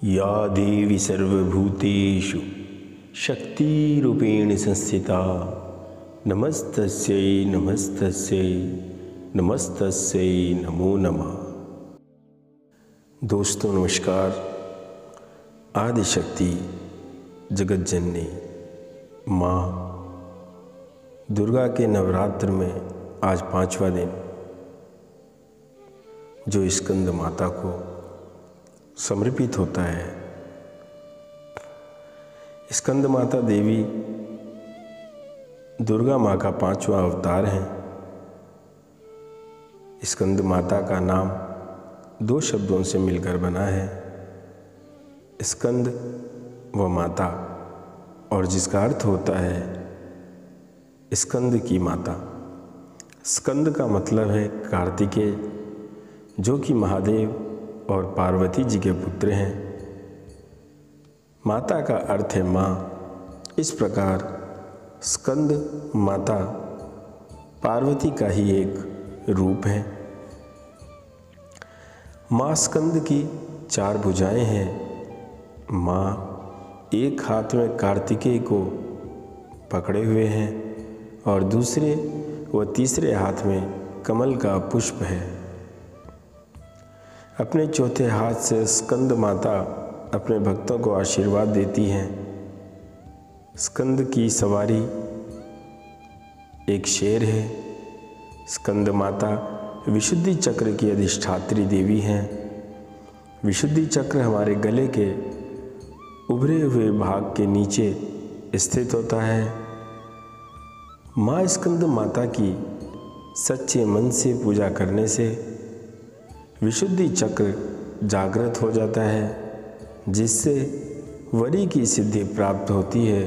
या देवी सर्वभूतेषु शक्तिरूपेण संस्थिता नमस्तस्यै नमस्तस्यै नमस्तस्यै नमो नमः। दोस्तों नमस्कार। आदिशक्ति जगत जननी माँ दुर्गा के नवरात्र में आज 5वां दिन जो स्कंद माता को समर्पित होता है। स्कंद माता देवी दुर्गा माँ का 5वां अवतार है। स्कंद माता का नाम 2 शब्दों से मिलकर बना है, स्कंद व माता, और जिसका अर्थ होता है स्कंद की माता। स्कंद का मतलब है कार्तिकेय, जो कि महादेव और पार्वती जी के पुत्र हैं। माता का अर्थ है माँ। इस प्रकार स्कंद माता पार्वती का ही एक रूप है। माँ स्कंद की 4 भुजाएं हैं। माँ एक हाथ में कार्तिकेय को पकड़े हुए हैं और दूसरे व तीसरे हाथ में कमल का पुष्प है। अपने चौथे हाथ से स्कंद माता अपने भक्तों को आशीर्वाद देती हैं। स्कंद की सवारी एक शेर है। स्कंद माता विशुद्धि चक्र की अधिष्ठात्री देवी हैं। विशुद्धि चक्र हमारे गले के उभरे हुए भाग के नीचे स्थित होता है। माँ स्कंद माता की सच्चे मन से पूजा करने से विशुद्धि चक्र जागृत हो जाता है, जिससे वरी की सिद्धि प्राप्त होती है।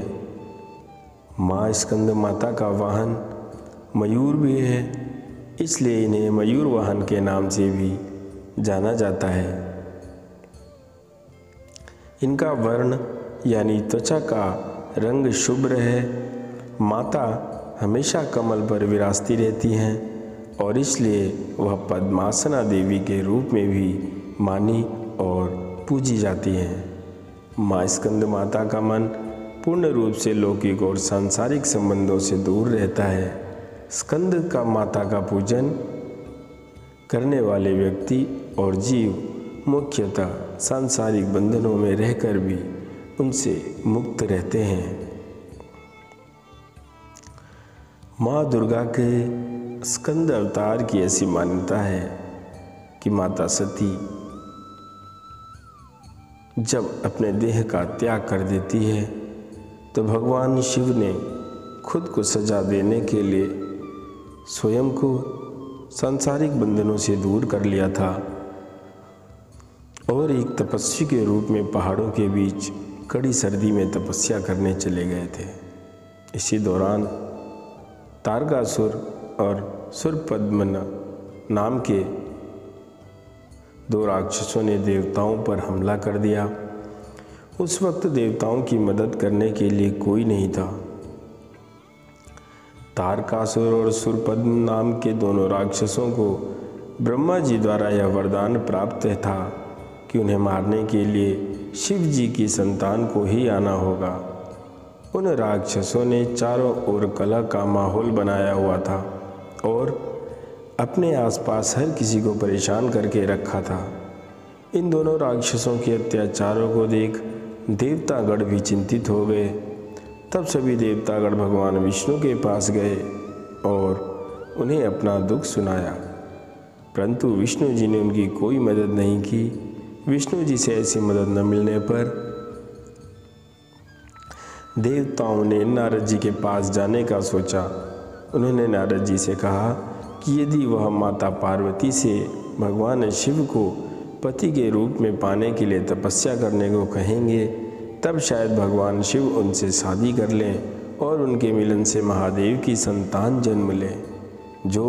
माँ स्कंद माता का वाहन मयूर भी है, इसलिए इन्हें मयूर वाहन के नाम से भी जाना जाता है। इनका वर्ण यानी त्वचा का रंग शुभ्र है। माता हमेशा कमल पर विराजती रहती हैं और इसलिए वह पद्मासना देवी के रूप में भी मानी और पूजी जाती हैं। माँ स्कंद माता का मन पूर्ण रूप से लौकिक और सांसारिक संबंधों से दूर रहता है। स्कंद का माता का पूजन करने वाले व्यक्ति और जीव मुख्यतः सांसारिक बंधनों में रहकर भी उनसे मुक्त रहते हैं। माँ दुर्गा के स्कंद अवतार की ऐसी मान्यता है कि माता सती जब अपने देह का त्याग कर देती है तो भगवान शिव ने खुद को सजा देने के लिए स्वयं को सांसारिक बंधनों से दूर कर लिया था और एक तपस्वी के रूप में पहाड़ों के बीच कड़ी सर्दी में तपस्या करने चले गए थे। इसी दौरान तारकासुर और सुरपद्मन नाम के 2 राक्षसों ने देवताओं पर हमला कर दिया। उस वक्त देवताओं की मदद करने के लिए कोई नहीं था। तारकासुर और सुरपद्म नाम के दोनों राक्षसों को ब्रह्मा जी द्वारा यह वरदान प्राप्त था कि उन्हें मारने के लिए शिव जी की संतान को ही आना होगा। उन राक्षसों ने चारों ओर कलह का माहौल बनाया हुआ था और अपने आसपास हर किसी को परेशान करके रखा था। इन दोनों राक्षसों के अत्याचारों को देख देवतागण भी चिंतित हो गए। तब सभी देवतागण भगवान विष्णु के पास गए और उन्हें अपना दुख सुनाया, परंतु विष्णु जी ने उनकी कोई मदद नहीं की। विष्णु जी से ऐसी मदद न मिलने पर देवताओं ने नारद जी के पास जाने का सोचा। उन्होंने नारद जी से कहा कि यदि वह माता पार्वती से भगवान शिव को पति के रूप में पाने के लिए तपस्या करने को कहेंगे, तब शायद भगवान शिव उनसे शादी कर लें और उनके मिलन से महादेव की संतान जन्म ले, जो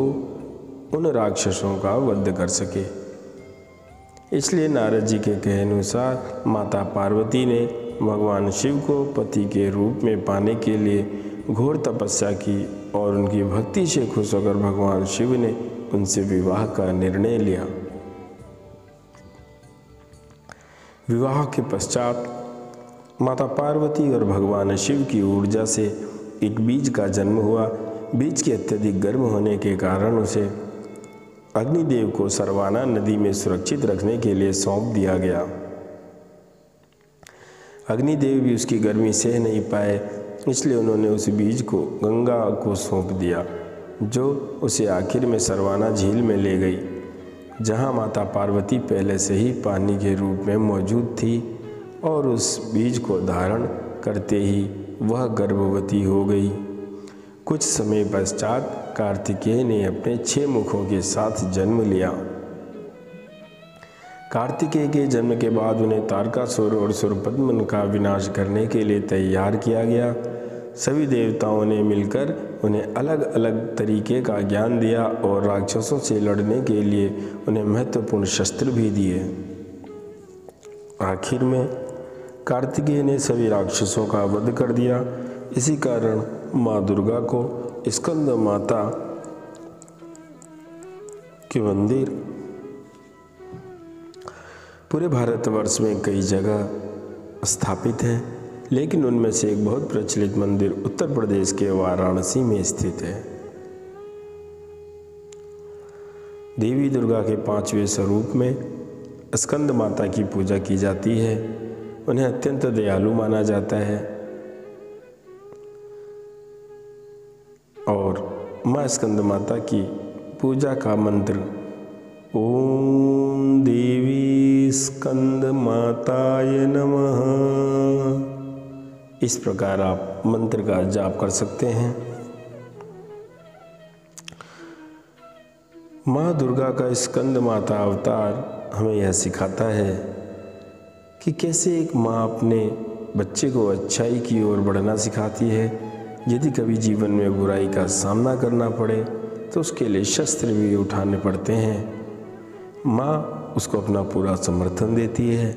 उन राक्षसों का वध कर सके। इसलिए नारद जी के कहे अनुसार माता पार्वती ने भगवान शिव को पति के रूप में पाने के लिए घोर तपस्या की और उनकी भक्ति से खुश होकर भगवान शिव ने उनसे विवाह का निर्णय लिया। विवाह के पश्चात माता पार्वती और भगवान शिव की ऊर्जा से एक बीज का जन्म हुआ। बीज के अत्यधिक गर्म होने के कारण उसे अग्निदेव को सरवाना नदी में सुरक्षित रखने के लिए सौंप दिया गया। अग्निदेव भी उसकी गर्मी सह नहीं पाए, इसलिए उन्होंने उस बीज को गंगा को सौंप दिया, जो उसे आखिर में सरवाना झील में ले गई, जहाँ माता पार्वती पहले से ही पानी के रूप में मौजूद थी और उस बीज को धारण करते ही वह गर्भवती हो गई। कुछ समय पश्चात कार्तिकेय ने अपने 6 मुखों के साथ जन्म लिया। कार्तिकेय के जन्म के बाद उन्हें तारकासुर और सुरपद्मन का विनाश करने के लिए तैयार किया गया। सभी देवताओं ने मिलकर उन्हें अलग अलग तरीके का ज्ञान दिया और राक्षसों से लड़ने के लिए उन्हें महत्वपूर्ण शस्त्र भी दिए। आखिर में कार्तिकेय ने सभी राक्षसों का वध कर दिया। इसी कारण माँ दुर्गा को स्कंद माता के मंदिर पूरे भारतवर्ष में कई जगह स्थापित हैं, लेकिन उनमें से एक बहुत प्रचलित मंदिर उत्तर प्रदेश के वाराणसी में स्थित है। देवी दुर्गा के 5वें स्वरूप में स्कंद माता की पूजा की जाती है। उन्हें अत्यंत दयालु माना जाता है और माँ स्कंद माता की पूजा का मंत्र ओम देवी स्कंद माताय नमः, इस प्रकार आप मंत्र का जाप कर सकते हैं। माँ दुर्गा का स्कंद माता अवतार हमें यह सिखाता है कि कैसे एक माँ अपने बच्चे को अच्छाई की ओर बढ़ना सिखाती है। यदि कभी जीवन में बुराई का सामना करना पड़े तो उसके लिए शस्त्र भी उठाने पड़ते हैं। माँ उसको अपना पूरा समर्थन देती है।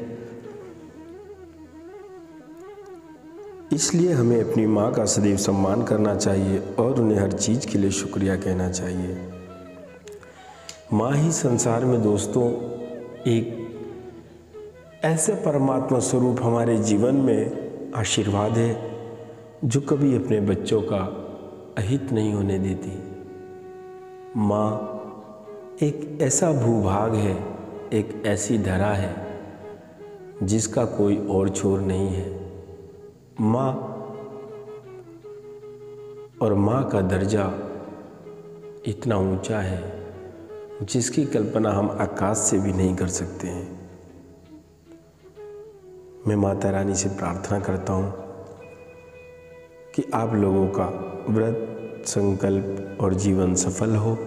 इसलिए हमें अपनी माँ का सदैव सम्मान करना चाहिए और उन्हें हर चीज़ के लिए शुक्रिया कहना चाहिए। माँ ही संसार में दोस्तों एक ऐसे परमात्मा स्वरूप हमारे जीवन में आशीर्वाद है, जो कभी अपने बच्चों का अहित नहीं होने देती। माँ एक ऐसा भूभाग है, एक ऐसी धरा है जिसका कोई और छोर नहीं है। माँ और माँ का दर्जा इतना ऊंचा है जिसकी कल्पना हम आकाश से भी नहीं कर सकते हैं। मैं माता रानी से प्रार्थना करता हूँ कि आप लोगों का व्रत, संकल्प और जीवन सफल हो।